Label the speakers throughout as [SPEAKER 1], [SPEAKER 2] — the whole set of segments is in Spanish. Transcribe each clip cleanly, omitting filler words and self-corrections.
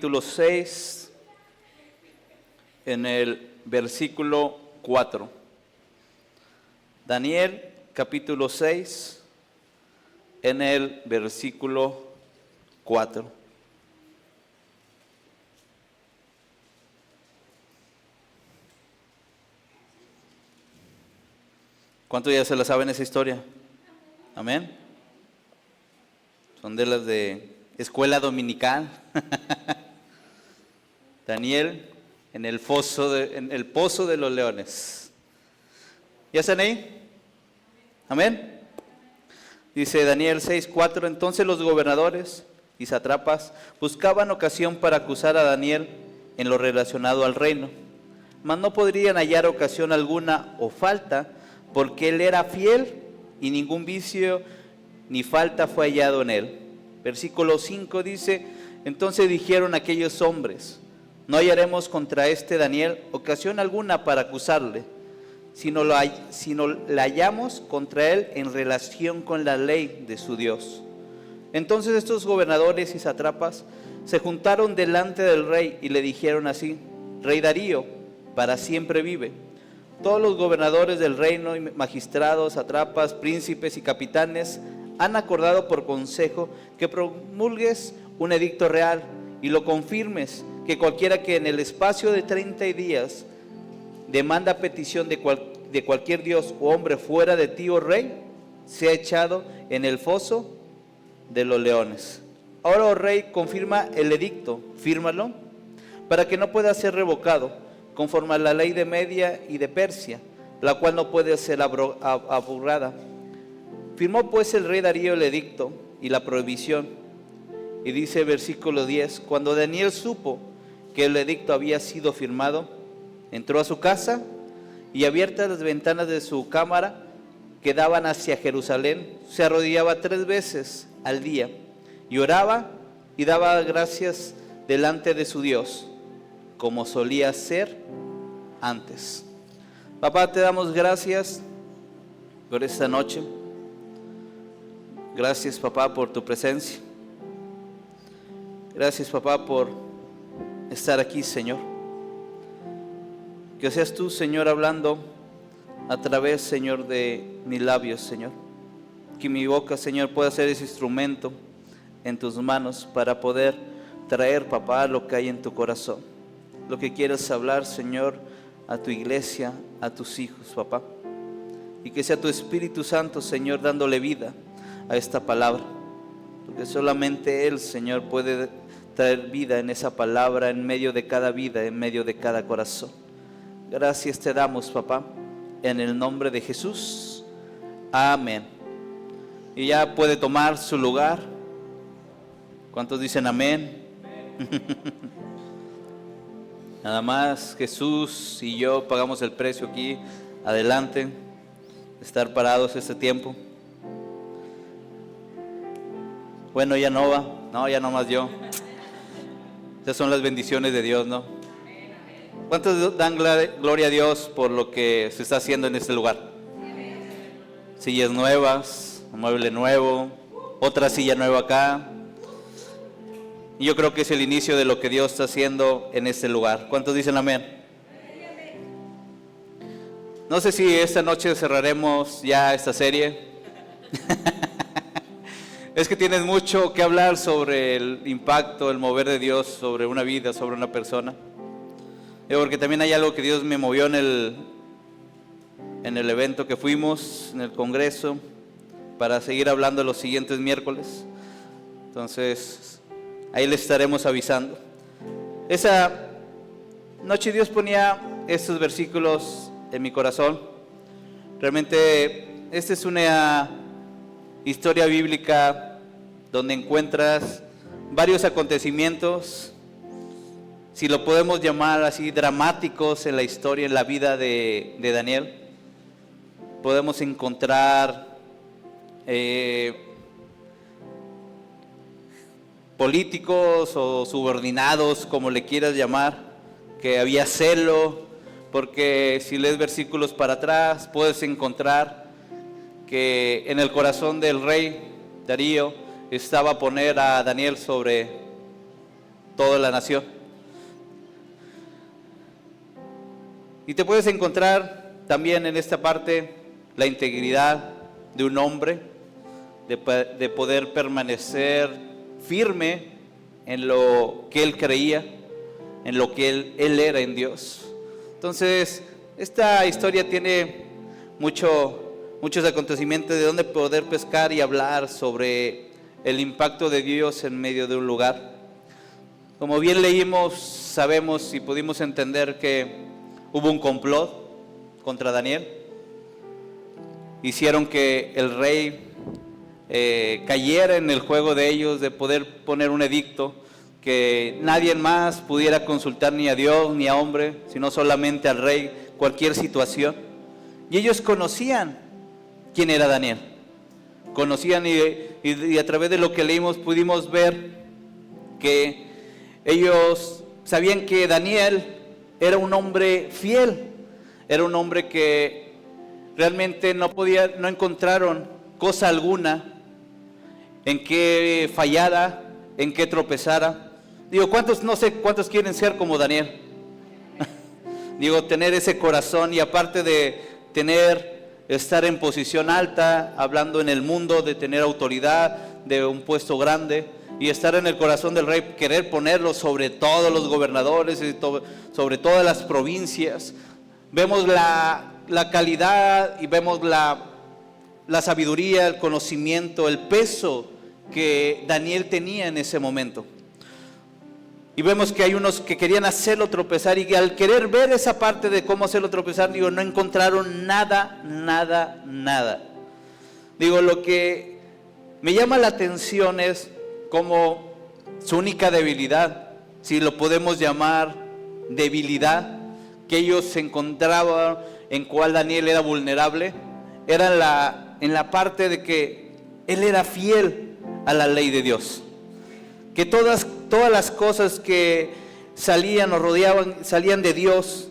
[SPEAKER 1] capítulo 6, en el versículo 4. Daniel capítulo 6, en el versículo 4. ¿Cuántos ya se la saben esa historia? Amén. Son de las de escuela dominical. Daniel en el pozo de los leones. ¿Ya están ahí? Amén. Dice Daniel 6:4. Entonces los gobernadores y sátrapas buscaban ocasión para acusar a Daniel en lo relacionado al reino, mas no podrían hallar ocasión alguna o falta, porque él era fiel y ningún vicio ni falta fue hallado en él. Versículo 5 dice: entonces dijeron aquellos hombres: no hallaremos contra este Daniel ocasión alguna para acusarle, sino la hallamos contra él en relación con la ley de su Dios. Entonces estos gobernadores y sátrapas se juntaron delante del rey y le dijeron así: Rey Darío, para siempre vive. Todos los gobernadores del reino, y magistrados, sátrapas, príncipes y capitanes han acordado por consejo que promulgues un edicto real y lo confirmes, que cualquiera que en el espacio de 30 días demanda petición de cualquier dios o hombre fuera de ti, oh rey, sea echado en el foso de los leones. Ahora, oh rey, confirma el edicto, fírmalo, para que no pueda ser revocado, conforme a la ley de Media y de Persia, la cual no puede ser abrogada. Firmó pues el rey Darío el edicto y la prohibición. Y dice versículo 10: cuando Daniel supo que el edicto había sido firmado, entró a su casa, y abiertas las ventanas de su cámara que daban hacia Jerusalén, se arrodillaba 3 veces al día, y oraba y daba gracias delante de su Dios, como solía hacer antes. Papá, te damos gracias por esta noche. Gracias, papá, por tu presencia. Gracias, papá, por estar aquí, Señor. Que seas tú, Señor, hablando a través, Señor, de mis labios, Señor. Que mi boca, Señor, pueda ser ese instrumento en tus manos para poder traer, papá, lo que hay en tu corazón. Lo que quieres hablar, Señor, a tu iglesia, a tus hijos, papá. Y que sea tu Espíritu Santo, Señor, dándole vida a esta palabra. Porque solamente Él, Señor, puede traer vida en esa palabra, en medio de cada vida, en medio de cada corazón. Gracias te damos, papá, en el nombre de Jesús. Amén. Y ya puede tomar su lugar. ¿Cuántos dicen amén? Nada más Jesús y yo pagamos el precio aquí, adelante, estar parados este tiempo. Bueno, ya no va, no, ya no más yo. Esas son las bendiciones de Dios, ¿no? ¿Cuántos dan gloria a Dios por lo que se está haciendo en este lugar? Sillas nuevas, un mueble nuevo, otra silla nueva acá. Y yo creo que es el inicio de lo que Dios está haciendo en este lugar. ¿Cuántos dicen amén? No sé si esta noche cerraremos ya esta serie. Es que tienes mucho que hablar sobre el impacto, el mover de Dios sobre una vida, sobre una persona. Porque también hay algo que Dios me movió en el evento que fuimos, en el congreso, para seguir hablando los siguientes miércoles. Entonces, ahí les estaremos avisando. Esa noche Dios ponía estos versículos en mi corazón. Realmente esta es una historia bíblica donde encuentras varios acontecimientos, si lo podemos llamar así, dramáticos en la historia, en la vida de Daniel. Podemos encontrar políticos o subordinados, como le quieras llamar, que había celo, porque si lees versículos para atrás puedes encontrar que en el corazón del rey Darío estaba poner a Daniel sobre toda la nación. Y te puedes encontrar también en esta parte la integridad de un hombre, de poder permanecer firme en lo que él creía, en lo que él era en Dios. Entonces, esta historia tiene muchos acontecimientos de donde poder pescar y hablar sobre el impacto de Dios en medio de un lugar. Como bien leímos, sabemos y pudimos entender que hubo un complot contra Daniel. Hicieron que el rey cayera en el juego de ellos de poder poner un edicto que nadie más pudiera consultar ni a Dios ni a hombre, sino solamente al rey, cualquier situación. Y ellos conocían quién era Daniel. Conocían y a través de lo que leímos pudimos ver que ellos sabían que Daniel era un hombre fiel, era un hombre que realmente no encontraron cosa alguna en que fallara, en que tropezara. Digo, no sé cuántos quieren ser como Daniel. Digo, tener ese corazón y aparte de estar en posición alta, hablando en el mundo, de tener autoridad, de un puesto grande y estar en el corazón del rey, querer ponerlo sobre todos los gobernadores y sobre todas las provincias. Vemos la calidad y vemos la sabiduría, el conocimiento, el peso que Daniel tenía en ese momento. Y vemos que hay unos que querían hacerlo tropezar y que al querer ver esa parte de cómo hacerlo tropezar, digo, no encontraron nada. Digo, lo que me llama la atención es como su única debilidad, si lo podemos llamar debilidad, que ellos se encontraban en cual Daniel era vulnerable, era en la parte de que él era fiel a la ley de Dios. Que todas las cosas que salían o rodeaban, salían de Dios,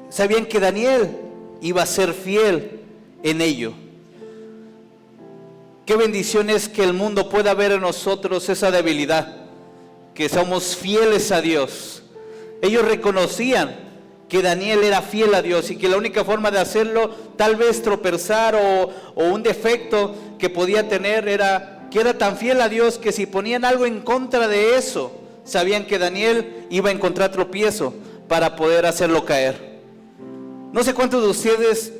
[SPEAKER 1] sabían que Daniel iba a ser fiel en ello. Qué bendición es que el mundo pueda ver en nosotros esa debilidad, que somos fieles a Dios. Ellos reconocían que Daniel era fiel a Dios y que la única forma de hacerlo, tal vez tropezar o un defecto que podía tener era que era tan fiel a Dios que si ponían algo en contra de eso, sabían que Daniel iba a encontrar tropiezo para poder hacerlo caer. No sé cuántos de ustedes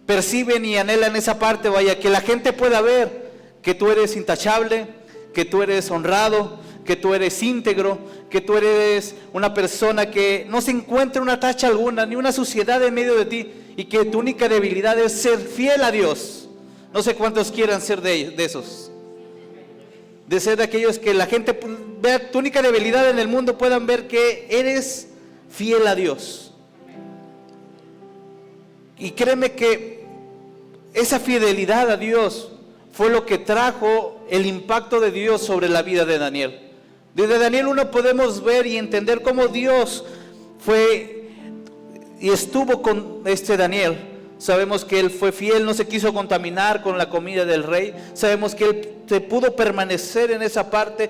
[SPEAKER 1] perciben y anhelan esa parte, vaya, que la gente pueda ver que tú eres intachable, que tú eres honrado, que tú eres íntegro, que tú eres una persona que no se encuentra una tacha alguna, ni una suciedad en medio de ti, y que tu única debilidad es ser fiel a Dios. No sé cuántos quieran ser de esos. De ser de aquellos que la gente vea tu única debilidad en el mundo, puedan ver que eres fiel a Dios. Y créeme que esa fidelidad a Dios fue lo que trajo el impacto de Dios sobre la vida de Daniel. Desde Daniel 1 podemos ver y entender cómo Dios fue y estuvo con Daniel. Sabemos que él fue fiel, no se quiso contaminar con la comida del rey. Sabemos que él se pudo permanecer en esa parte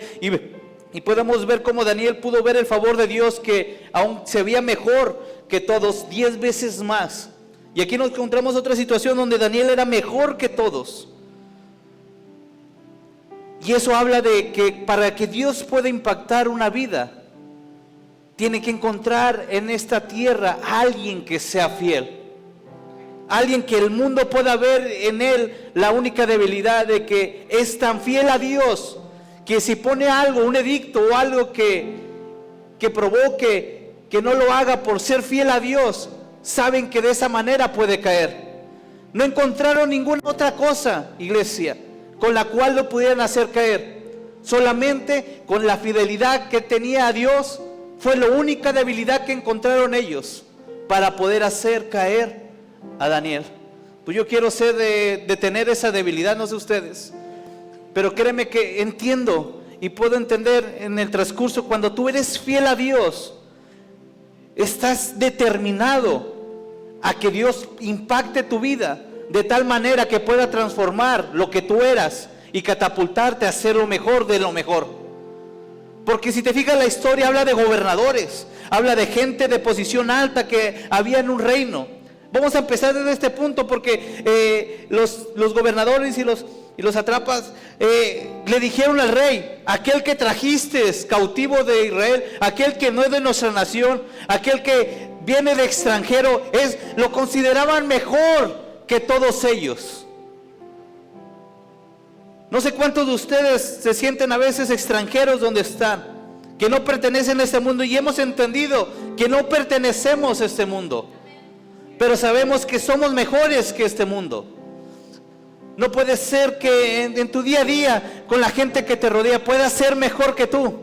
[SPEAKER 1] y podemos ver cómo Daniel pudo ver el favor de Dios, que aún se veía mejor que todos, 10 veces más. Y aquí nos encontramos otra situación donde Daniel era mejor que todos. Y eso habla de que para que Dios pueda impactar una vida, tiene que encontrar en esta tierra a alguien que sea fiel. Alguien que el mundo pueda ver en él la única debilidad de que es tan fiel a Dios, que si pone algo, un edicto o algo que provoque que no lo haga por ser fiel a Dios, saben que de esa manera puede caer. No encontraron ninguna otra cosa, iglesia, con la cual lo pudieran hacer caer. Solamente con la fidelidad que tenía a Dios, fue la única debilidad que encontraron ellos para poder hacer caer a Daniel. Pues yo quiero ser de tener esa debilidad, no sé ustedes, pero créeme que entiendo y puedo entender en el transcurso, cuando tú eres fiel a Dios, estás determinado a que Dios impacte tu vida de tal manera que pueda transformar lo que tú eras y catapultarte a ser lo mejor de lo mejor. Porque si te fijas, la historia habla de gobernadores, habla de gente de posición alta que había en un reino. Vamos a empezar desde este punto, porque los gobernadores y los sátrapas le dijeron al rey: aquel que trajiste cautivo de Israel, aquel que no es de nuestra nación, aquel que viene de extranjero, lo consideraban mejor que todos ellos. No sé cuántos de ustedes se sienten a veces extranjeros donde están, que no pertenecen a este mundo, y hemos entendido que no pertenecemos a este mundo, pero sabemos que somos mejores que este mundo. No puede ser que en tu día a día, con la gente que te rodea, pueda ser mejor que tú,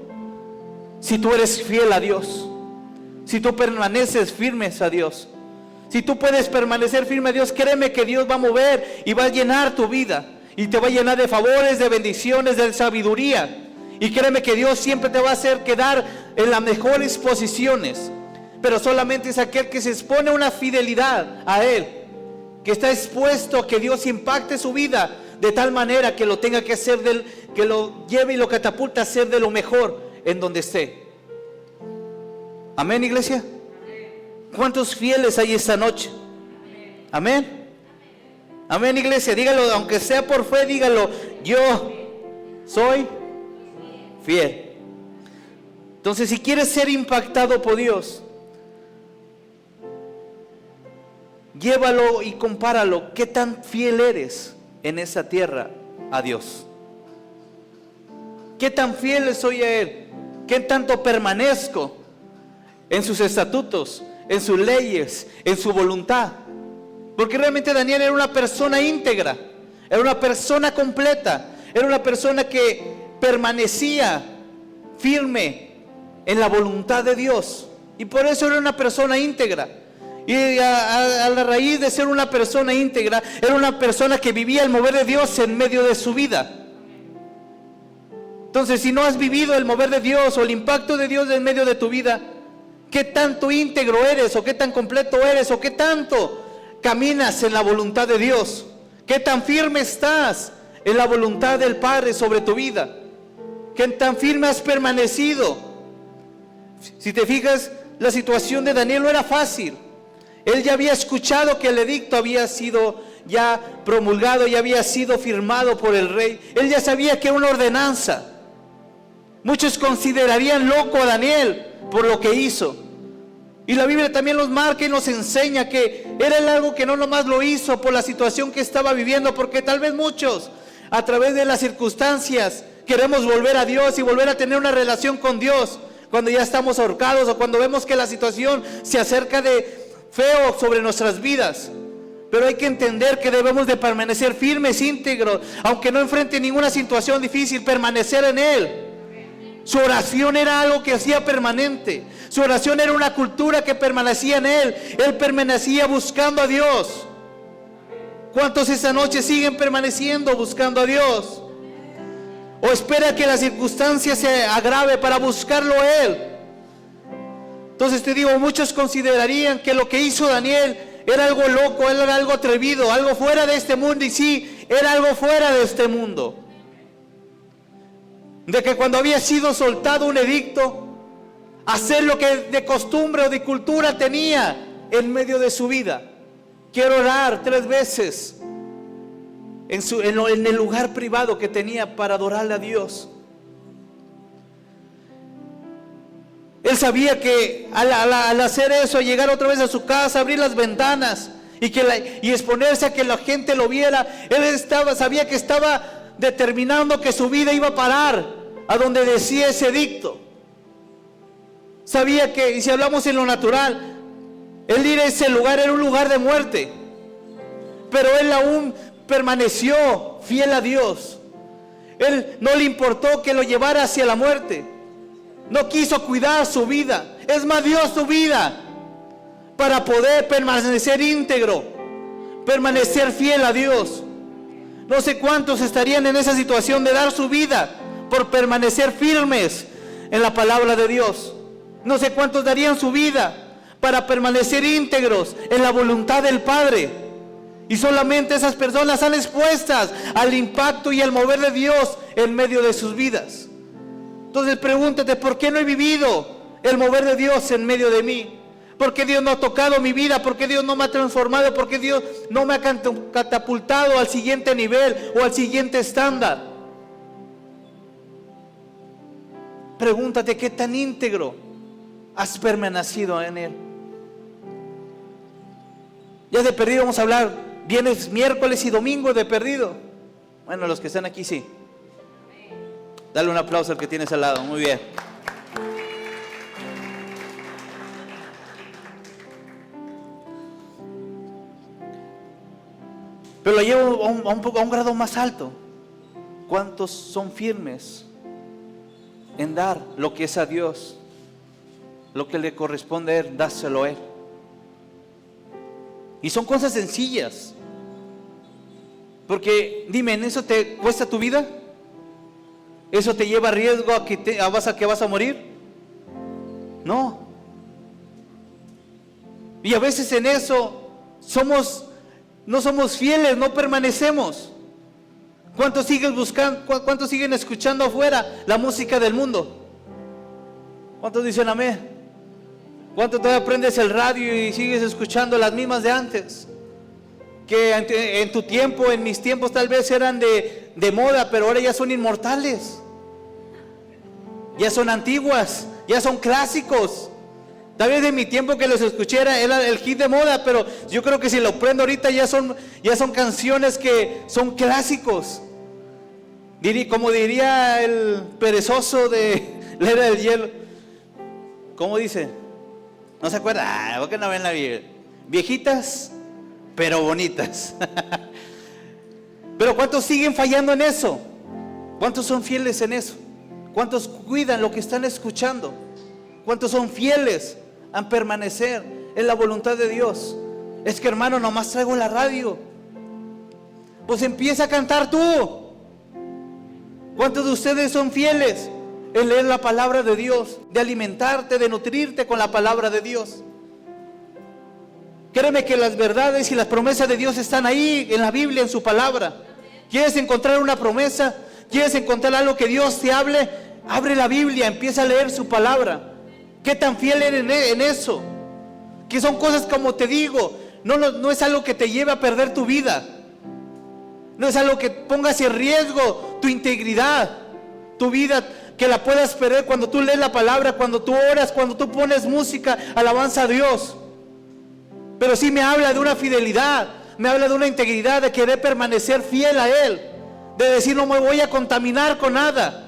[SPEAKER 1] si tú eres fiel a Dios, si tú permaneces firmes a Dios. Si tú puedes permanecer firme a Dios, créeme que Dios va a mover y va a llenar tu vida, y te va a llenar de favores, de bendiciones, de sabiduría. Y créeme que Dios siempre te va a hacer quedar en las mejores posiciones. Pero solamente es aquel que se expone a una fidelidad a Él, que está expuesto a que Dios impacte su vida de tal manera que lo tenga que hacer, que lo lleve y lo catapulta a ser de lo mejor en donde esté. Amén, iglesia. ¿Cuántos fieles hay esta noche? Amén. Amén, iglesia. Dígalo, aunque sea por fe, dígalo: yo soy fiel. Entonces, si quieres ser impactado por Dios, llévalo y compáralo. ¿Qué tan fiel eres en esa tierra a Dios? ¿Qué tan fiel soy a Él? ¿Qué tanto permanezco en sus estatutos, en sus leyes, en su voluntad? Porque realmente Daniel era una persona íntegra, era una persona completa, era una persona que permanecía firme en la voluntad de Dios, y por eso era una persona íntegra. Y a la raíz de ser una persona íntegra, era una persona que vivía el mover de Dios en medio de su vida. Entonces, si no has vivido el mover de Dios o el impacto de Dios en medio de tu vida, ¿qué tanto íntegro eres? ¿O qué tan completo eres? ¿O qué tanto caminas en la voluntad de Dios? ¿Qué tan firme estás en la voluntad del Padre sobre tu vida? ¿Qué tan firme has permanecido? Si te fijas, la situación de Daniel no era fácil. Él ya había escuchado que el edicto había sido ya promulgado, ya había sido firmado por el rey. Él ya sabía que era una ordenanza. Muchos considerarían loco a Daniel por lo que hizo. Y la Biblia también nos marca y nos enseña que era algo que no nomás lo hizo por la situación que estaba viviendo, porque tal vez muchos, a través de las circunstancias, queremos volver a Dios y volver a tener una relación con Dios cuando ya estamos ahorcados, o cuando vemos que la situación se acerca de feo sobre nuestras vidas. Pero hay que entender que debemos de permanecer firmes, íntegros, aunque no enfrente ninguna situación difícil, permanecer en Él. Su oración era algo que hacía permanente. Su oración era una cultura que permanecía en Él. Él permanecía buscando a Dios. ¿Cuántos esta noche siguen permaneciendo buscando a Dios? ¿O espera que la circunstancia se agrave para buscarlo a Él? Entonces te digo, muchos considerarían que lo que hizo Daniel era algo loco, era algo atrevido, algo fuera de este mundo. Y sí, era algo fuera de este mundo. De que cuando había sido soltado un edicto, hacer lo que de costumbre o de cultura tenía en medio de su vida. Quiero orar 3 veces en el lugar privado que tenía para adorarle a Dios. Él sabía que al hacer eso, llegar otra vez a su casa, abrir las ventanas y exponerse a que la gente lo viera, él sabía que estaba determinando que su vida iba a parar a donde decía ese edicto. Sabía que, y si hablamos en lo natural, él ir a ese lugar era un lugar de muerte, pero él aún permaneció fiel a Dios. Él no le importó que lo llevara hacia la muerte. No quiso cuidar su vida. Es más, dio su vida para poder permanecer íntegro, permanecer fiel a Dios. No sé cuántos estarían en esa situación de dar su vida por permanecer firmes en la palabra de Dios. No sé cuántos darían su vida para permanecer íntegros en la voluntad del Padre. Y solamente esas personas están expuestas al impacto y al mover de Dios en medio de sus vidas. Entonces pregúntate, ¿por qué no he vivido el mover de Dios en medio de mí? ¿Por qué Dios no ha tocado mi vida? ¿Por qué Dios no me ha transformado? ¿Por qué Dios no me ha catapultado al siguiente nivel o al siguiente estándar? Pregúntate, ¿qué tan íntegro has permanecido en Él? Ya de perdido vamos a hablar viernes, miércoles y domingo de perdido. Bueno, los que están aquí sí. Dale un aplauso al que tienes al lado. Muy bien. Pero lo llevo a un grado más alto. ¿Cuántos son firmes en dar lo que es a Dios? Lo que le corresponde a Él, dáselo a Él. Y son cosas sencillas. Porque dime, ¿en eso te cuesta tu vida? ¿Eso te lleva a riesgo a que vas a morir? No. Y a veces en eso no somos fieles, no permanecemos. ¿Cuántos siguen buscando, cuántos siguen escuchando afuera la música del mundo? ¿Cuántos dicen amén? ¿Cuánto todavía prendes el radio y sigues escuchando las mismas de antes? Que en tu tiempo, en mis tiempos tal vez eran de moda, pero ahora ya son inmortales. Ya son antiguas, ya son clásicos. Tal vez en mi tiempo que los escuché era el hit de moda, pero yo creo que si lo prendo ahorita ya son canciones que son clásicos. Como diría el perezoso de la Era del Hielo. ¿Cómo dice? ¿No se acuerda? ¿Por qué no ven la Biblia? Viejitas, pero bonitas. Pero ¿cuántos siguen fallando en eso? ¿Cuántos son fieles en eso? ¿Cuántos cuidan lo que están escuchando? ¿Cuántos son fieles a permanecer en la voluntad de Dios? Es que hermano, nomás traigo la radio. Pues empieza a cantar tú. ¿Cuántos de ustedes son fieles en leer la palabra de Dios? De alimentarte, de nutrirte con la palabra de Dios. Créeme que las verdades y las promesas de Dios están ahí en la Biblia, en su palabra. ¿Quieres encontrar una promesa? ¿Quieres encontrar algo que Dios te hable? Abre la Biblia, empieza a leer su palabra. ¿Qué tan fiel eres en eso? Que son cosas como te digo, no es algo que te lleve a perder tu vida. No es algo que pongas en riesgo tu integridad, tu vida, que la puedas perder cuando tú lees la palabra, cuando tú oras, cuando tú pones música, alabanza a Dios. Pero sí me habla de una fidelidad, me habla de una integridad, de querer permanecer fiel a Él, de decir no me voy a contaminar con nada.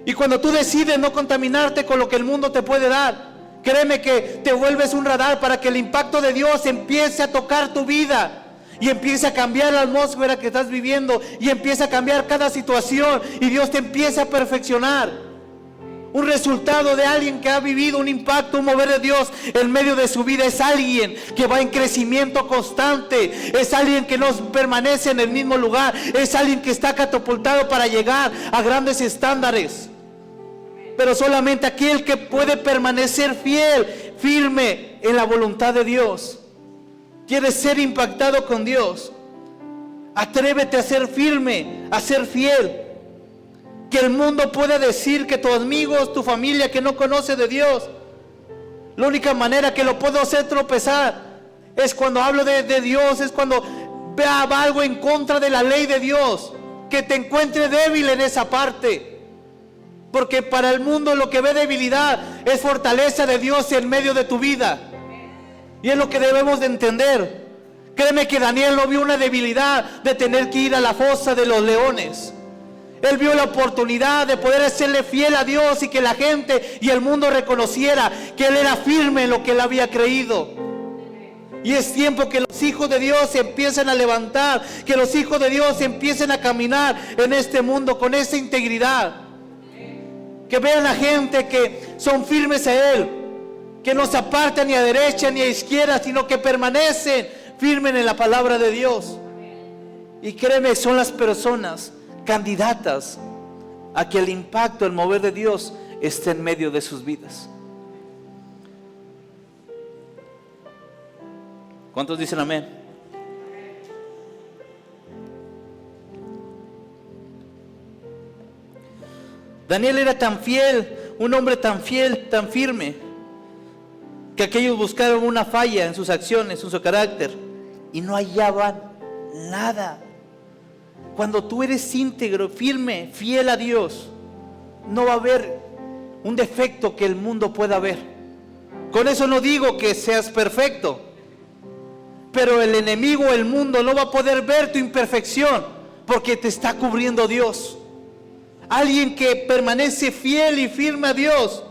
[SPEAKER 1] Y cuando tú decides no contaminarte con lo que el mundo te puede dar, créeme que te vuelves un radar para que el impacto de Dios empiece a tocar tu vida y empiece a cambiar la atmósfera que estás viviendo y empiece a cambiar cada situación y Dios te empieza a perfeccionar. Un resultado de alguien que ha vivido un impacto, un mover de Dios en medio de su vida es alguien que va en crecimiento constante, es alguien que no permanece en el mismo lugar, es alguien que está catapultado para llegar a grandes estándares. Pero solamente aquel que puede permanecer fiel, firme en la voluntad de Dios. ¿Quieres ser impactado con Dios? Atrévete a ser firme, a ser fiel. Que el mundo pueda decir que tus amigos, tu familia que no conoce de Dios, la única manera que lo puedo hacer tropezar es cuando hablo de Dios, es cuando vea algo en contra de la ley de Dios, que te encuentre débil en esa parte. Porque para el mundo lo que ve debilidad es fortaleza de Dios en medio de tu vida. Y es lo que debemos de entender. Créeme que Daniel no vio una debilidad de tener que ir a la fosa de los leones. Él vio la oportunidad de poder serle fiel a Dios y que la gente y el mundo reconociera que él era firme en lo que él había creído. Y es tiempo que los hijos de Dios se empiecen a levantar, que los hijos de Dios empiecen a caminar en este mundo con esa integridad. Que vean a gente que son firmes a Él, que no se apartan ni a derecha ni a izquierda, sino que permanecen firmes en la palabra de Dios. Y créeme, son las personas candidatas a que el impacto, el mover de Dios esté en medio de sus vidas. ¿Cuántos dicen amén? Daniel era tan fiel, un hombre tan fiel, tan firme, que aquellos buscaron una falla en sus acciones, en su carácter, y no hallaban nada. Cuando tú eres íntegro, firme, fiel a Dios, no va a haber un defecto que el mundo pueda ver. Con eso no digo que seas perfecto, pero el enemigo, el mundo, no va a poder ver tu imperfección, porque te está cubriendo Dios. Alguien que permanece fiel y firme a Dios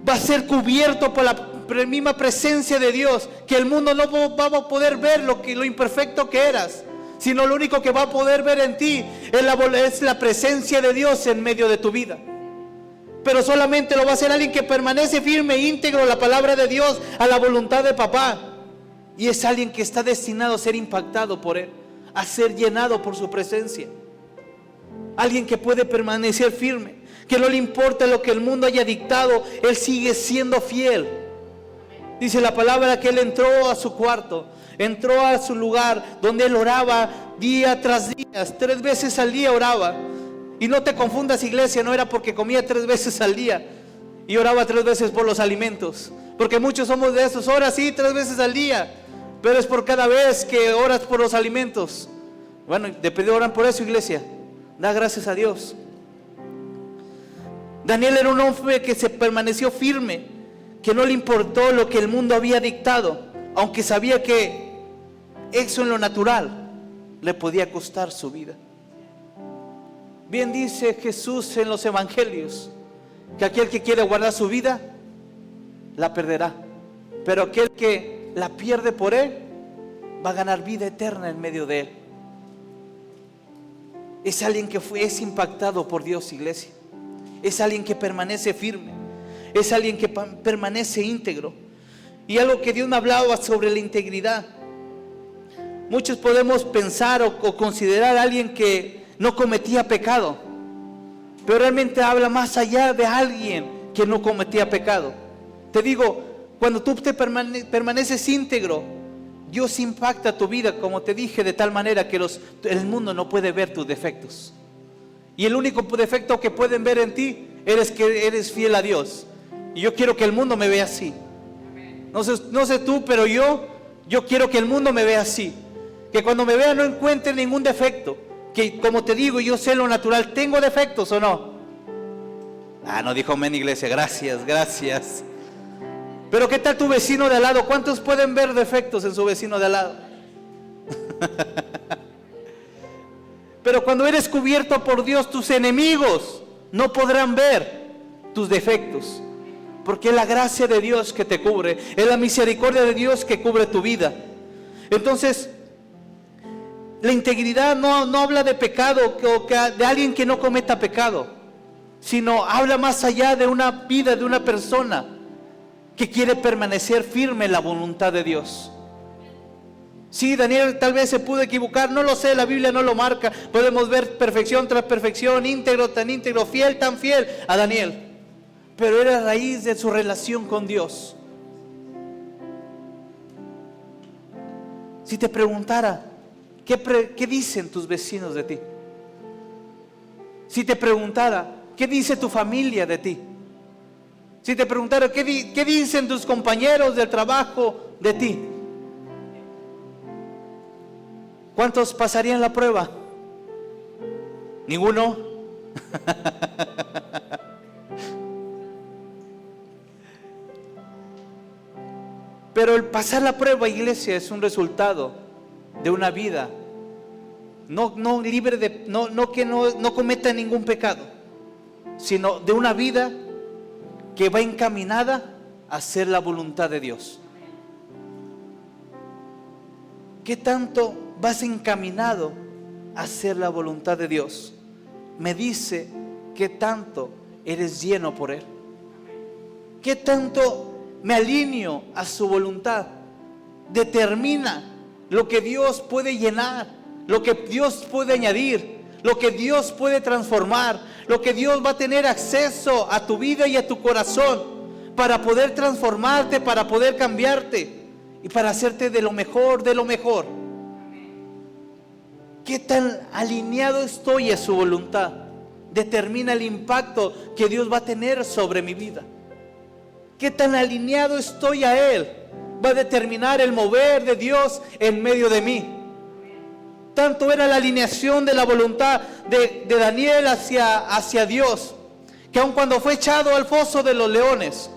[SPEAKER 1] va a ser cubierto por la misma presencia de Dios, que el mundo no va a poder ver lo imperfecto que eras, sino lo único que va a poder ver en ti es la presencia de Dios en medio de tu vida. Pero solamente lo va a hacer alguien que permanece firme e íntegro a la palabra de Dios, a la voluntad de papá. Y es alguien que está destinado a ser impactado por Él, a ser llenado por su presencia. Alguien que puede permanecer firme, que no le importa lo que el mundo haya dictado, Él sigue siendo fiel. Dice la palabra que Él entró a su cuarto, entró a su lugar donde Él oraba día tras día, 3 veces al día oraba. Y no te confundas, iglesia, no era porque comía 3 veces al día y oraba 3 veces por los alimentos, porque muchos somos de esos, oras sí 3 veces al día, pero es por cada vez que oras por los alimentos. Bueno, de pedir oran por eso, iglesia, da gracias a Dios. Daniel era un hombre que se permaneció firme, que no le importó lo que el mundo había dictado, aunque sabía que eso en lo natural le podía costar su vida. Bien dice Jesús en los evangelios, que aquel que quiere guardar su vida, la perderá. Pero aquel que la pierde por Él, va a ganar vida eterna en medio de Él. Es alguien que es impactado por Dios, iglesia. Es alguien que permanece firme. Es alguien que permanece íntegro. Y algo que Dios me hablaba sobre la integridad. Muchos podemos pensar o considerar a alguien que no cometía pecado, pero realmente habla más allá de alguien que no cometía pecado. Te digo, cuando tú permaneces íntegro, Dios impacta tu vida, como te dije, de tal manera que el mundo no puede ver tus defectos. Y el único defecto que pueden ver en ti es que eres fiel a Dios. Y yo quiero que el mundo me vea así. No sé tú, pero yo quiero que el mundo me vea así. Que cuando me vea no encuentre ningún defecto. Que como te digo, yo sé lo natural. ¿Tengo defectos o no? No dijo amén, iglesia. Gracias, gracias. Pero ¿qué tal tu vecino de al lado? ¿Cuántos pueden ver defectos en su vecino de al lado? Pero cuando eres cubierto por Dios, tus enemigos no podrán ver tus defectos, porque es la gracia de Dios que te cubre, es la misericordia de Dios que cubre tu vida. Entonces, la integridad no habla de pecado o de alguien que no cometa pecado, sino habla más allá de una vida, de una persona que quiere permanecer firme en la voluntad de Dios. Sí, Daniel tal vez se pudo equivocar, no lo sé, la Biblia no lo marca. Podemos ver perfección tras perfección, íntegro, tan íntegro, fiel, tan fiel a Daniel. Pero era a raíz de su relación con Dios. Si te preguntara, ¿qué dicen tus vecinos de ti? Si te preguntara, ¿qué dice tu familia de ti? Si te preguntara, ¿qué dicen tus compañeros del trabajo de ti? ¿Cuántos pasarían la prueba? ¿Ninguno? Pero el pasar la prueba, iglesia, es un resultado de una vida no libre de, que no cometa ningún pecado, sino de una vida que va encaminada a hacer la voluntad de Dios. ¿Qué tanto vas encaminado a hacer la voluntad de Dios? Me dice qué tanto eres lleno por Él. ¿Qué tanto me alineo a su voluntad? Determina lo que Dios puede llenar, lo que Dios puede añadir, lo que Dios puede transformar, lo que Dios va a tener acceso a tu vida y a tu corazón para poder transformarte, para poder cambiarte y para hacerte de lo mejor, de lo mejor. ¿Qué tan alineado estoy a su voluntad? determina el impacto que Dios va a tener sobre mi vida. ¿Qué tan alineado estoy a Él? Va a determinar el mover de Dios en medio de mí. Tanto era la alineación de la voluntad de Daniel hacia Dios, que aun cuando fue echado al foso de los leones,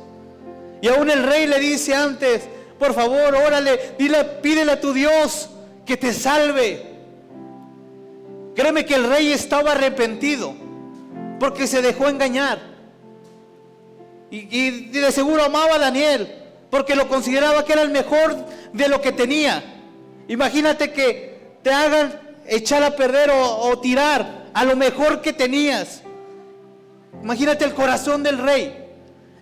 [SPEAKER 1] y aún el rey le dice antes: por favor, órale, pídele a tu Dios que te salve. Créeme que el rey estaba arrepentido porque se dejó engañar. Y de seguro amaba a Daniel porque lo consideraba que era el mejor de lo que tenía. Imagínate que te hagan echar a perder o tirar a lo mejor que tenías. Imagínate el corazón del rey.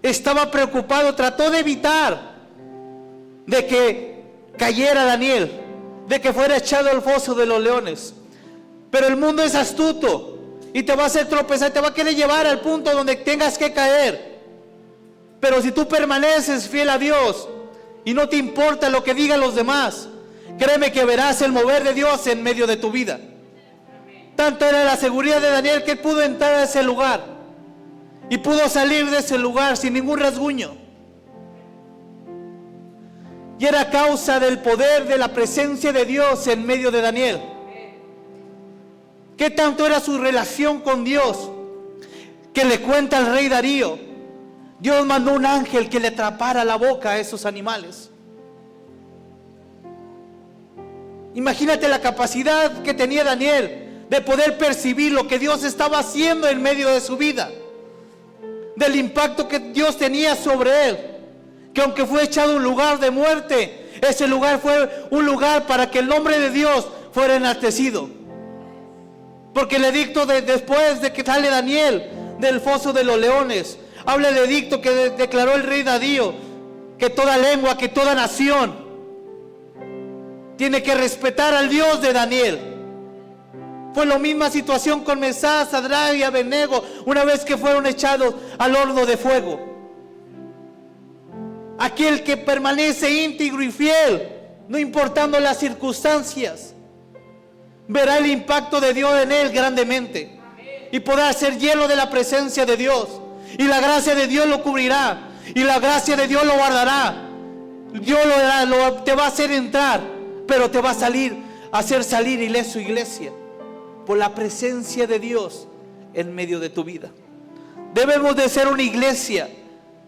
[SPEAKER 1] Estaba preocupado, trató de evitar de que cayera Daniel, de que fuera echado al foso de los leones. Pero el mundo es astuto y te va a hacer tropezar, te va a querer llevar al punto donde tengas que caer. Pero si tú permaneces fiel a Dios y no te importa lo que digan los demás, créeme que verás el mover de Dios en medio de tu vida. Tanto era la seguridad de Daniel que él pudo entrar a ese lugar y pudo salir de ese lugar sin ningún rasguño. Y era causa del poder de la presencia de Dios en medio de Daniel. ¿Qué tanto era su relación con Dios? Que le cuenta al rey Darío: Dios mandó un ángel que le atrapara la boca a esos animales. Imagínate la capacidad que tenía Daniel de poder percibir lo que Dios estaba haciendo en medio de su vida, del impacto que Dios tenía sobre él. Que aunque fue echado a un lugar de muerte, ese lugar fue un lugar para que el nombre de Dios fuera enaltecido. Porque el edicto después de que sale Daniel del foso de los leones, habla el edicto que declaró el rey Darío: que toda lengua, que toda nación tiene que respetar al Dios de Daniel. Fue la misma situación con Mesach, Sadrach y Abednego una vez que fueron echados al horno de fuego. Aquel que permanece íntegro y fiel, no importando las circunstancias, verá el impacto de Dios en él grandemente. Y podrá ser lleno de la presencia de Dios. Y la gracia de Dios lo cubrirá. Y la gracia de Dios lo guardará. Dios te va a hacer entrar, pero te va a hacer salir ileso, iglesia, por la presencia de Dios en medio de tu vida. Debemos de ser una iglesia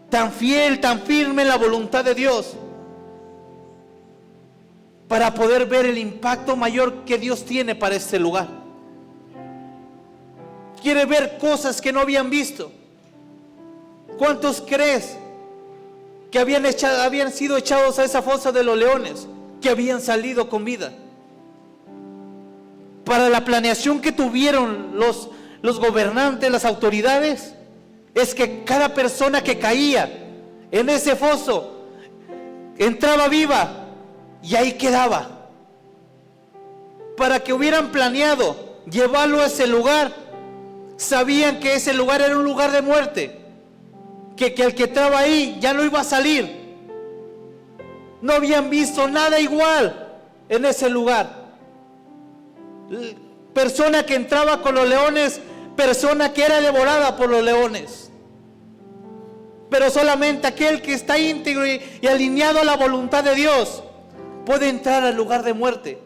[SPEAKER 1] tan fiel, tan firme en la voluntad de Dios, para poder ver el impacto mayor que Dios tiene para este lugar. Quiere ver cosas que no habían visto. ¿Cuántos crees que habían sido echados a esa fosa de los leones, que habían salido con vida? Para la planeación que tuvieron los gobernantes, las autoridades, es que cada persona que caía en ese foso entraba viva y ahí quedaba. Para que hubieran planeado llevarlo a ese lugar, sabían que ese lugar era un lugar de muerte, que el que estaba ahí ya no iba a salir. No habían visto nada igual en ese lugar. Persona que entraba con los leones, persona que era devorada por los leones. Pero solamente aquel que está íntegro y alineado a la voluntad de Dios puede entrar al lugar de muerte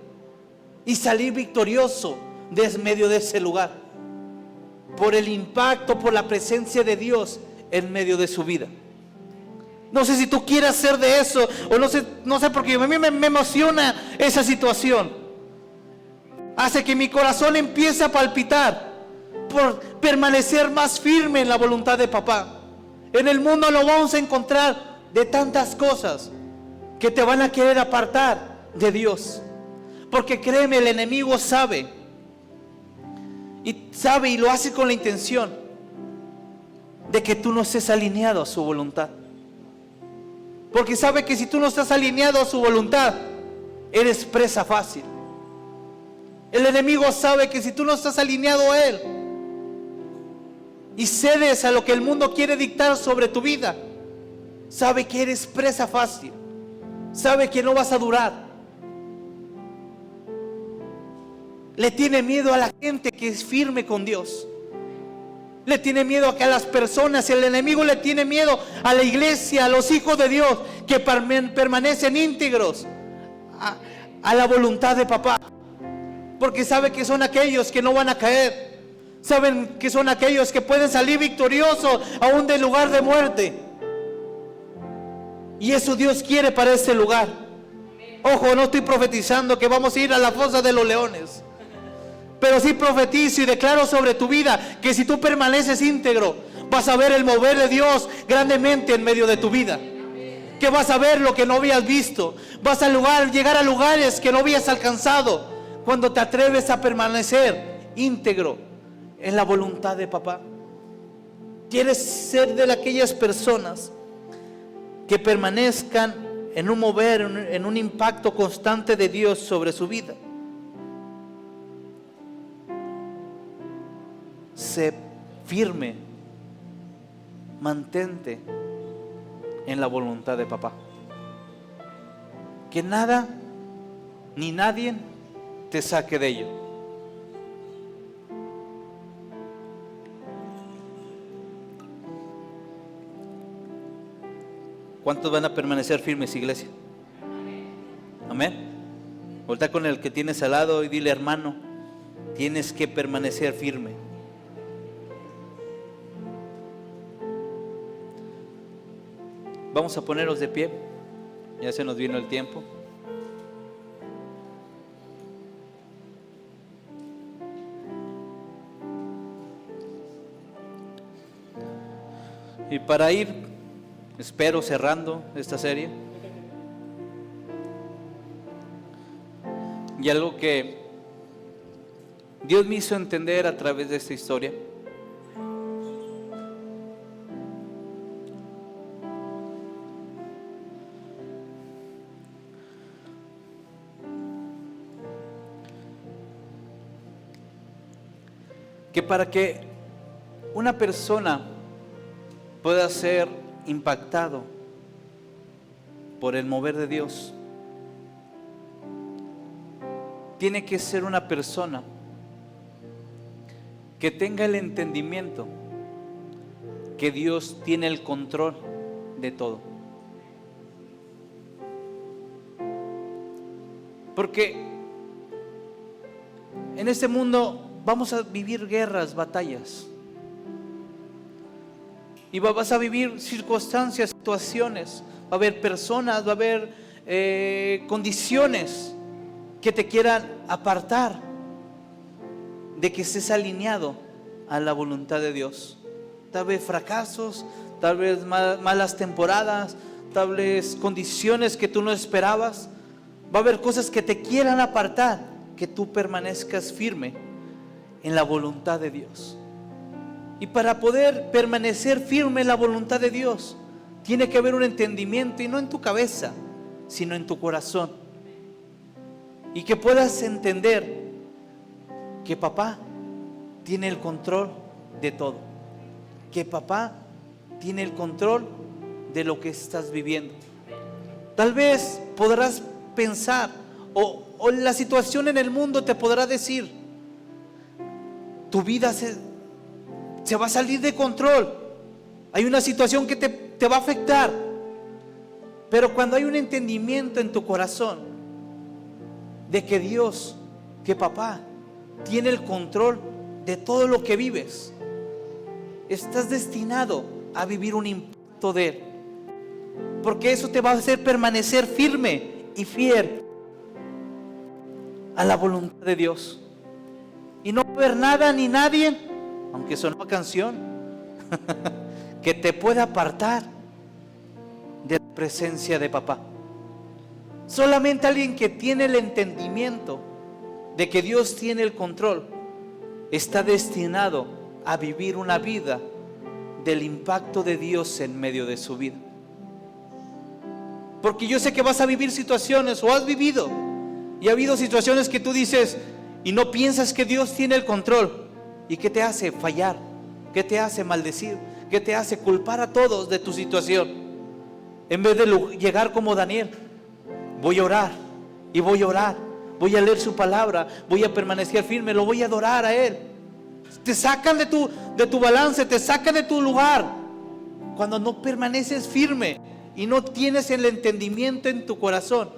[SPEAKER 1] y salir victorioso de medio de ese lugar, por el impacto, por la presencia de Dios en medio de su vida. No sé si tú quieres ser de eso, o no sé, porque a mí me emociona esa situación. Hace que mi corazón empiece a palpitar por permanecer más firme en la voluntad de papá. En el mundo lo vamos a encontrar de tantas cosas que te van a querer apartar de Dios. Porque créeme, el enemigo sabe y lo hace con la intención de que tú no estés alineado a su voluntad. Porque sabe que si tú no estás alineado a su voluntad, eres presa fácil. El enemigo sabe que si tú no estás alineado a él y cedes a lo que el mundo quiere dictar sobre tu vida, sabe que eres presa fácil, sabe que no vas a durar. Le tiene miedo a la gente que es firme con Dios. le tiene miedo a las personas, el enemigo le tiene miedo a la iglesia, a los hijos de Dios que permanecen íntegros a la voluntad de papá, porque sabe que son aquellos que no van a caer, saben que son aquellos que pueden salir victoriosos aún del lugar de muerte, y eso Dios quiere para este lugar. Ojo, no estoy profetizando que vamos a ir a la fosa de los leones, pero sí profetizo y declaro sobre tu vida que si tú permaneces íntegro, vas a ver el mover de Dios grandemente en medio de tu vida, que vas a ver lo que no habías visto, vas a llegar a lugares que no habías alcanzado cuando te atreves a permanecer íntegro en la voluntad de papá. ¿Quieres ser de aquellas personas que permanezcan en un mover, en un impacto constante de Dios sobre su vida? Sé firme, mantente en la voluntad de papá. Que nada ni nadie te saque de ello. ¿Cuántos van a permanecer firmes, iglesia? Amén. Voltea con el que tienes al lado y dile: hermano, tienes que permanecer firme. Vamos a ponernos de pie. Ya se nos vino el tiempo. Y para ir, espero, cerrando esta serie, y algo que Dios me hizo entender a través de esta historia, que para que una persona pueda ser impactado por el mover de Dios, tiene que ser una persona que tenga el entendimiento que Dios tiene el control de todo. Porque en este mundo vamos a vivir guerras, batallas, y vas a vivir circunstancias, situaciones, va a haber personas, va a haber condiciones que te quieran apartar de que estés alineado a la voluntad de Dios. Tal vez fracasos, tal vez malas temporadas, tal vez condiciones que tú no esperabas. Va a haber cosas que te quieran apartar, que tú permanezcas firme en la voluntad de Dios. Y para poder permanecer firme en la voluntad de Dios, tiene que haber un entendimiento, y no en tu cabeza, sino en tu corazón. Y que puedas entender que papá tiene el control de todo, que papá tiene el control de lo que estás viviendo. Tal vez podrás pensar, o la situación en el mundo te podrá decir: tu vida se va a salir de control, hay una situación que te va a afectar. Pero cuando hay un entendimiento en tu corazón de que Dios, que papá tiene el control de todo lo que vives, estás destinado a vivir un impacto de Él, porque eso te va a hacer permanecer firme y fiel a la voluntad de Dios. Y no va a haber nada ni nadie, aunque sonó una canción, que te pueda apartar de la presencia de papá. Solamente alguien que tiene el entendimiento de que Dios tiene el control está destinado a vivir una vida del impacto de Dios en medio de su vida. Porque yo sé que vas a vivir situaciones, o has vivido, y ha habido situaciones que tú dices y no piensas que Dios tiene el control. ¿Y qué te hace fallar? ¿Qué te hace maldecir? ¿Qué te hace culpar a todos de tu situación? En vez de llegar como Daniel: voy a orar y voy a orar, voy a leer su palabra, voy a permanecer firme, lo voy a adorar a Él, Te sacan de tu balance, te sacan de tu lugar. Cuando no permaneces firme y no tienes el entendimiento en tu corazón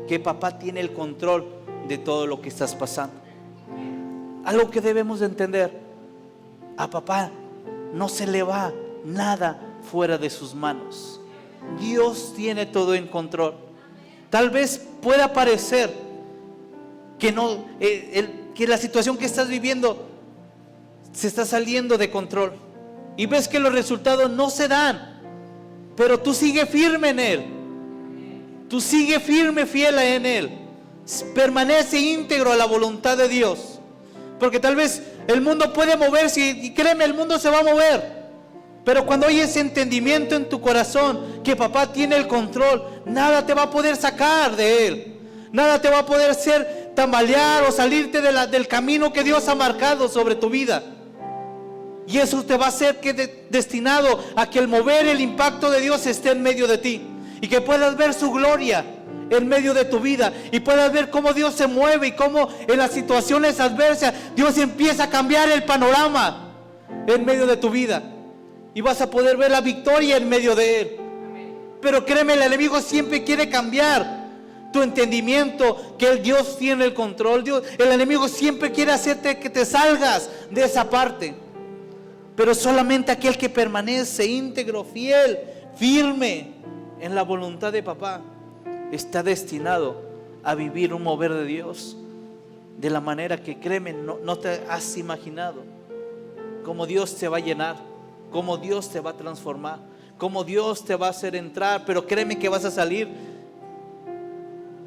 [SPEAKER 1] que papá tiene el control de todo lo que estás pasando. Algo que debemos de entender: a papá no se le va nada fuera de sus manos. Dios tiene todo en control. Tal vez pueda parecer que no, que la situación que estás viviendo se está saliendo de control y ves que los resultados no se dan, pero tú sigue firme en Él. Tú sigue firme, fiel en Él. Permanece íntegro a la voluntad de Dios. Porque tal vez el mundo puede moverse, y créeme, el mundo se va a mover. Pero cuando hay ese entendimiento en tu corazón que papá tiene el control, nada te va a poder sacar de Él. Nada te va a poder hacer tambalear o salirte del camino que Dios ha marcado sobre tu vida. Y eso te va a hacer destinado a que el mover, el impacto de Dios esté en medio de ti. Y que puedas ver su gloria en medio de tu vida. Y puedas ver cómo Dios se mueve y cómo en las situaciones adversas Dios empieza a cambiar el panorama en medio de tu vida. Y vas a poder ver la victoria en medio de Él. Pero créeme, el enemigo siempre quiere cambiar tu entendimiento, que el Dios tiene el control. El enemigo siempre quiere hacerte que te salgas de esa parte. Pero solamente aquel que permanece íntegro, fiel, firme en la voluntad de papá, está destinado a vivir un mover de Dios de la manera que, créeme, no te has imaginado. Cómo Dios te va a llenar, cómo Dios te va a transformar, cómo Dios te va a hacer entrar. Pero créeme que vas a salir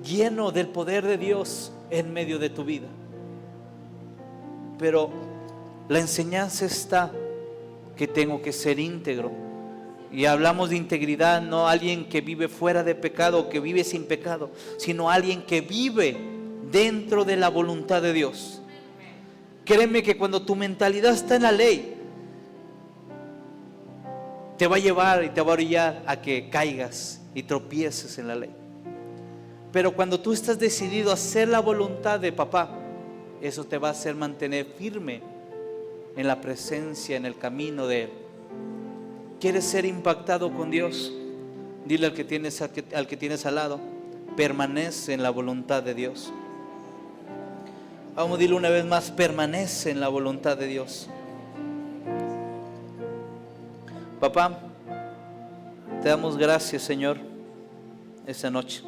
[SPEAKER 1] lleno del poder de Dios en medio de tu vida. Pero la enseñanza está que tengo que ser íntegro. Y hablamos de integridad, no alguien que vive fuera de pecado o que vive sin pecado, sino alguien que vive dentro de la voluntad de Dios. Créeme que cuando tu mentalidad está en la ley, te va a llevar y te va a orillar a que caigas y tropieces en la ley. Pero cuando tú estás decidido a hacer la voluntad de papá, eso te va a hacer mantener firme en la presencia, en el camino de Él. ¿Quieres ser impactado con Dios? Dile al que tienes al lado: permanece en la voluntad de Dios. Vamos a decirle una vez más: permanece en la voluntad de Dios. Papá, te damos gracias, Señor, esta noche.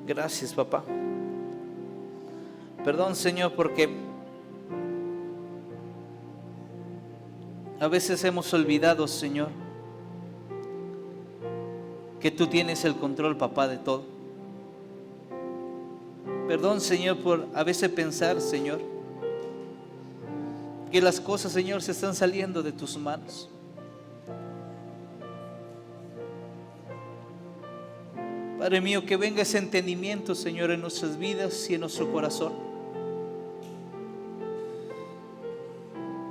[SPEAKER 1] Gracias, papá. Perdón, Señor, porque a veces hemos olvidado, Señor, que tú tienes el control, papá, de todo. Perdón, Señor, por a veces pensar, Señor, que las cosas, Señor, se están saliendo de tus manos. Padre mío, que venga ese entendimiento, Señor, en nuestras vidas y en nuestro corazón.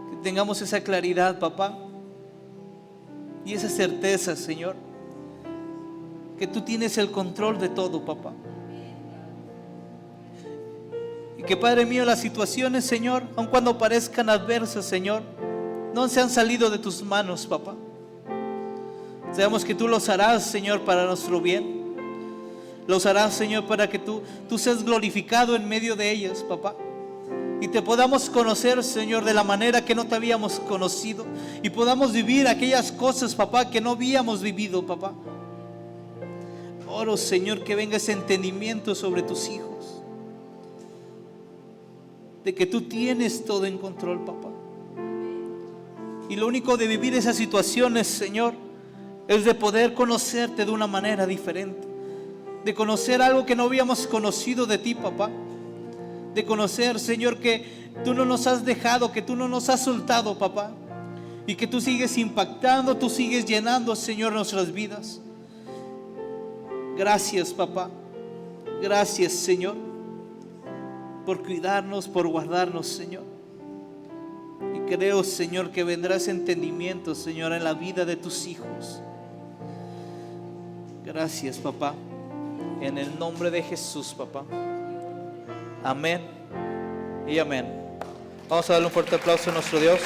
[SPEAKER 1] Que tengamos esa claridad, papá, y esa certeza, Señor, que tú tienes el control de todo, papá. Y que, Padre mío, las situaciones, Señor, aun cuando parezcan adversas, Señor, no se han salido de tus manos, papá. Sabemos que tú los harás, Señor, para nuestro bien. Los harás, Señor, para que tú seas glorificado en medio de ellas, papá. Y te podamos conocer, Señor, de la manera que no te habíamos conocido. Y podamos vivir aquellas cosas, papá, que no habíamos vivido, papá. Oro, Señor, que venga ese entendimiento sobre tus hijos, de que tú tienes todo en control, papá. Y lo único de vivir esas situaciones, Señor, es de poder conocerte de una manera diferente. De conocer algo que no habíamos conocido de ti, papá. De conocer, Señor, que tú no nos has dejado, que tú no nos has soltado, papá. Y que tú sigues impactando, tú sigues llenando, Señor, nuestras vidas. Gracias, papá. Gracias, Señor, por cuidarnos, por guardarnos, Señor. Y creo, Señor, que vendrá ese entendimiento, Señor, en la vida de tus hijos. Gracias, papá. En el nombre de Jesús, papá. Amén y amén. Vamos a darle un fuerte aplauso a nuestro Dios.